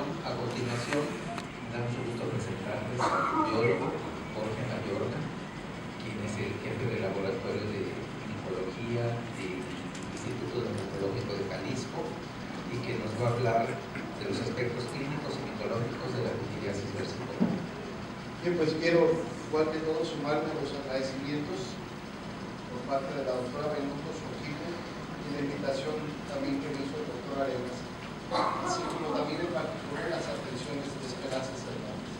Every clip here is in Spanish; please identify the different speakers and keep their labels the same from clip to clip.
Speaker 1: presentación. A continuación, me da mucho gusto presentarles al biólogo Jorge Mayorga, quien es el jefe del laboratorio de micología del Instituto Dermatológico de Jalisco y que nos va a hablar de los aspectos clínicos y mitológicos de la candidiasis versicolor.
Speaker 2: Bien, pues quiero, igual que todos, sumarme a los agradecimientos por parte de la doctora Benito, su equipo, y la invitación también que me hizo el doctor Arenas, así como también en particular las atenciones de Esperanza Cervantes.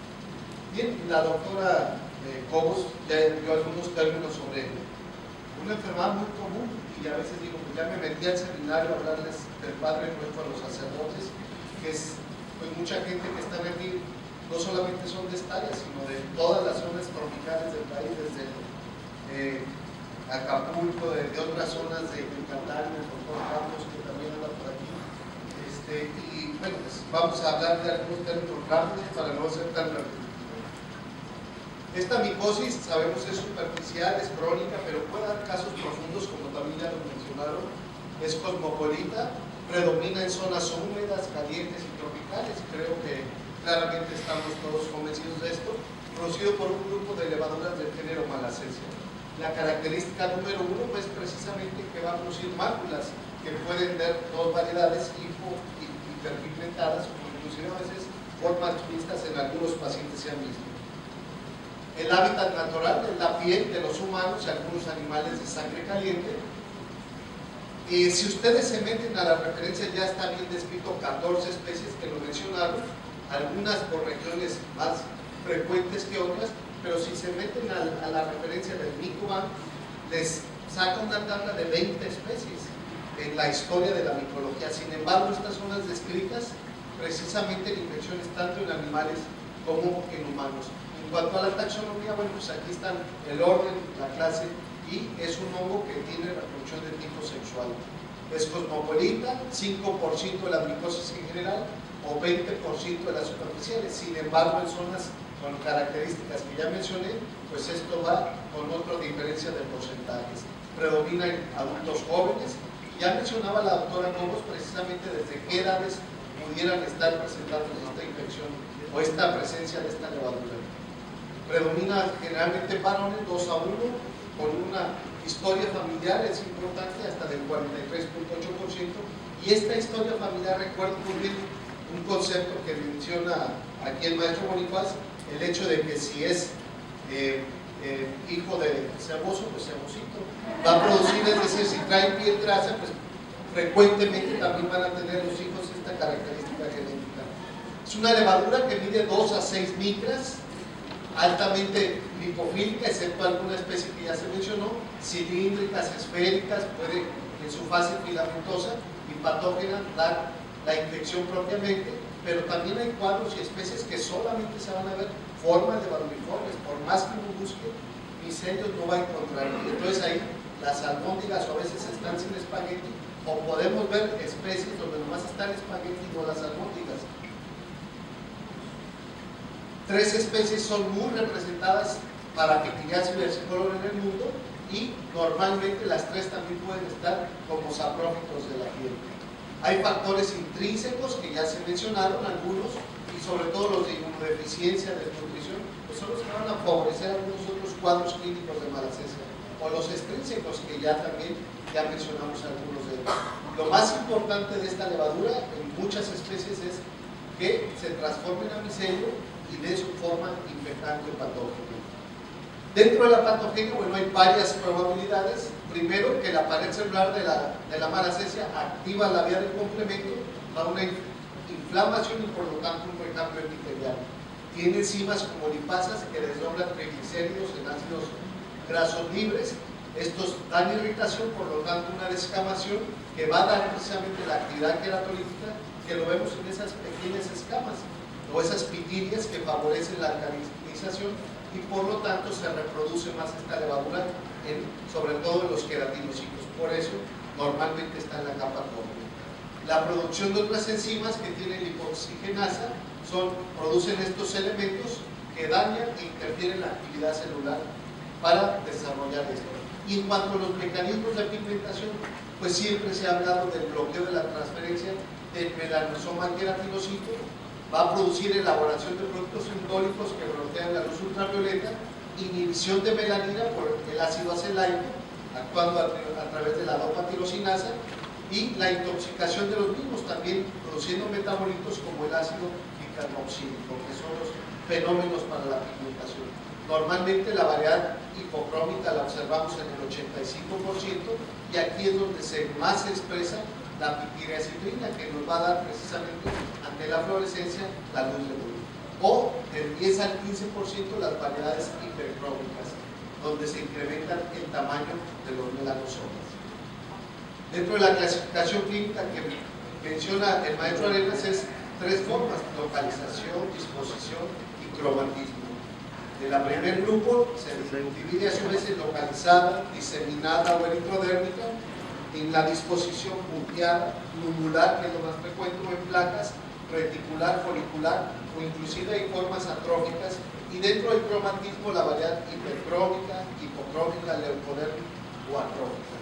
Speaker 2: Bien, la doctora Cobos ya dio algunos términos sobre una enfermedad muy común, y a veces digo, pues ya me metí al seminario a hablarles del Padre Nuestro a los sacerdotes, que es pues mucha gente que está aquí, no solamente son de esta área, sino de todas las zonas tropicales del país, desde Acapulco, de otras zonas de Yucatán, el doctor Campos, que también anda por aquí. Y bueno, pues vamos a hablar de algunos términos rápidos para no ser tan repetitivo. Esta micosis, sabemos, es superficial, es crónica, pero puede dar casos profundos, como también ya lo mencionaron. Es cosmopolita, predomina en zonas húmedas, calientes y tropicales. Creo que claramente estamos todos convencidos de esto. Producido por un grupo de levaduras del género Malassezia. La característica número uno, pues precisamente que va a producir máculas que pueden ver dos variedades, hipo y hiperpigmentadas, o inclusive a veces formas mixtas en algunos pacientes se han visto. El hábitat natural es la piel de los humanos y algunos animales de sangre caliente. Si ustedes se meten a la referencia, ya está bien descrito 14 especies que lo mencionaron, algunas por regiones más frecuentes que otras, pero si se meten a la referencia del Micoban, les saca una tabla de 20 especies en la historia de la micología. Sin embargo, estas son las descritas precisamente en infecciones tanto en animales como en humanos. En cuanto a la taxonomía, bueno, pues aquí están el orden, la clase, y es un hongo que tiene reproducción de tipo sexual. Es cosmopolita, 5% de la micosis en general o 20% de las superficiales. Sin embargo, en zonas con características que ya mencioné, pues esto va con otra diferencia de porcentajes. Predomina en adultos jóvenes. Ya mencionaba la doctora Cobos precisamente desde qué edades pudieran estar presentando esta infección o esta presencia de esta levadura. Predomina generalmente en varones 2-1, con una historia familiar, es importante, hasta del 43.8%. Y esta historia familiar, recuerdo muy bien un concepto que menciona aquí el maestro Bonifaz, el hecho de que si es hijo de ceboso, pues cebosito va a producir, es decir, si traen piel grasa, pues frecuentemente también van a tener los hijos esta característica genética. Es una levadura que mide 2 a 6 micras, altamente lipofílica, excepto alguna especie que ya se mencionó, cilíndricas, esféricas, puede en su fase filamentosa y patógena dar la infección propiamente, pero también hay cuadros y especies que solamente se van a ver formas de levaduliformes. Por más que uno busque, miselios no va a encontrar. Entonces ahí las albóndigas o a veces están sin espagueti, o podemos ver especies donde nomás está el espagueti y no las albóndigas. 3 especies son muy representadas para candidiasis versicolor en el mundo, y normalmente las 3 también pueden estar como saprófitos de la piel. Hay factores intrínsecos que ya se mencionaron, algunos, y sobre todo los de inmunodeficiencia, desnutrición, pues son los que van a favorecer algunos otros cuadros clínicos de Malassezia, o los extrínsecos que ya también mencionamos algunos de ellos. Lo más importante de esta levadura en muchas especies es que se transforme en micelio y de su forma infectante o patógena. Dentro de la patogenia, bueno, hay varias probabilidades. Primero, que la pared celular de la Malassezia activa la vía del complemento para una inflamación y por lo tanto un recambio epitelial. Tiene enzimas como lipasas que desdoblan triglicéridos en ácidos grasos libres. Estos dan irritación, por lo tanto una descamación que va a dar precisamente la actividad queratolítica, que lo vemos en esas pequeñas escamas o esas pitirias que favorecen la alcalinización, y por lo tanto se reproduce más esta levadura sobre todo en los queratinocitos. Por eso normalmente está en la capa doble. La producción de otras enzimas que tienen lipoxigenasa producen estos elementos que dañan e interfieren en la actividad celular para desarrollar esto. Y en cuanto a los mecanismos de pigmentación, pues siempre se ha hablado del bloqueo de la transferencia del melanosoma al queratinocito va a producir elaboración de productos sindólicos que bloquean la luz ultravioleta, inhibición de melanina por el ácido acelaico, actuando a través de la dopa-tirosinasa, y la intoxicación de los mismos, también produciendo metabolitos como el ácido bicarboxílico, que son los fenómenos para la pigmentación. Normalmente la variedad hipocrómica la observamos en el 85%, y aquí es donde más se expresa la pipireacitrina, que nos va a dar precisamente ante la fluorescencia la luz de luz. O del 10 al 15% las variedades hipercrómicas, donde se incrementan el tamaño de los melanosomas. Dentro de la clasificación clínica que menciona el maestro Arenas es 3 formas: localización, disposición y cromatismo. De la primer grupo se divide a su vez en localizada, diseminada o eritrodérmica, en la disposición punteada, nubular, que es lo más frecuente, o en placas, reticular, folicular, o inclusive hay formas atróficas, y dentro del cromatismo la variedad hipercrómica, hipocrómica, leucodérmica o atrófica.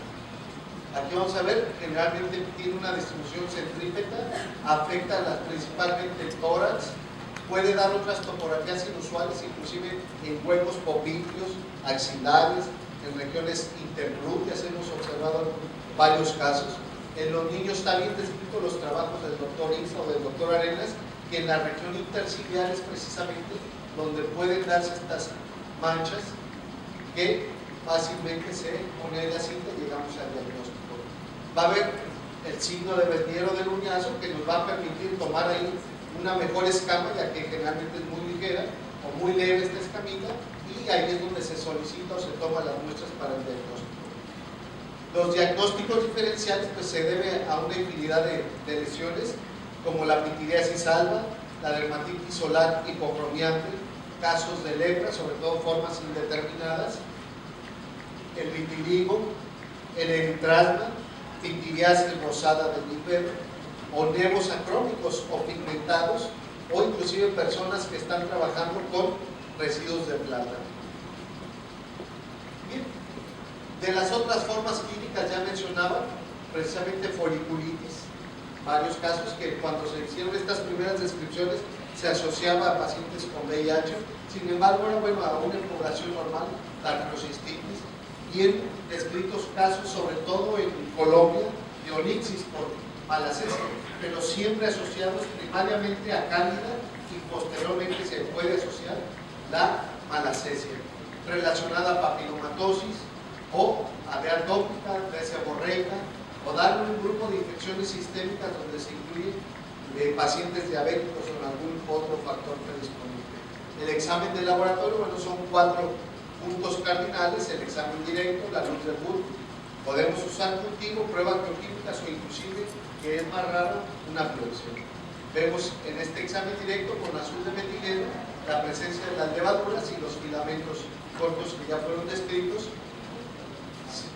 Speaker 2: Aquí vamos a ver, generalmente tiene una distribución centrípeta, afecta principalmente el tórax, puede dar otras topografías inusuales, inclusive en huecos popliteos, axilares, en regiones interglúteas, hemos observado varios casos. En los niños está bien descrito los trabajos del doctor Isa o del doctor Arenas, que en la región interciliar es precisamente donde pueden darse estas manchas que fácilmente se pone en la cinta y llegamos al diagnóstico. Va a haber el signo de Bernier o del uñazo, que nos va a permitir tomar ahí una mejor escama, ya que generalmente es muy ligera o muy leve esta escamita, y ahí es donde se solicita o se toma las muestras para el diagnóstico. Los diagnósticos diferenciales pues se debe a una infinidad de lesiones, como la pitiriasis alba, la dermatitis solar hipocromiante, casos de lepra, sobre todo formas indeterminadas, el vitiligo, el eritrasma, pitiriasis rosada del nivel, o nevos acrómicos o pigmentados, o inclusive personas que están trabajando con residuos de plata. Bien. De las otras formas clínicas ya mencionaba precisamente foliculitis, varios casos que cuando se hicieron estas primeras descripciones se asociaba a pacientes con VIH, sin embargo era bueno a una población normal, la artrocistitis, y en descritos casos sobre todo en Colombia de onixis por malacesia, pero siempre asociados primariamente a cándida, y posteriormente se puede asociar la malacesia relacionada a papilomatosis o a diarrea atópica, seborreica, o dar un grupo de infecciones sistémicas donde se incluyen pacientes diabéticos o algún otro factor predisponible. El examen de laboratorio, bueno, son 4 puntos cardinales: el examen directo, la luz de Wood, podemos usar cultivo, pruebas bioquímicas o inclusive, que es más raro, una biopsia. Vemos en este examen directo con azul de metileno la presencia de las levaduras y los filamentos cortos que ya fueron descritos.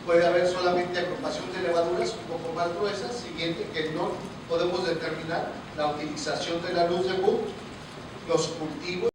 Speaker 2: Puede haber solamente agrupación de levaduras un poco más gruesas. Siguiente, que no podemos determinar la utilización de la luz de Wood, los cultivos.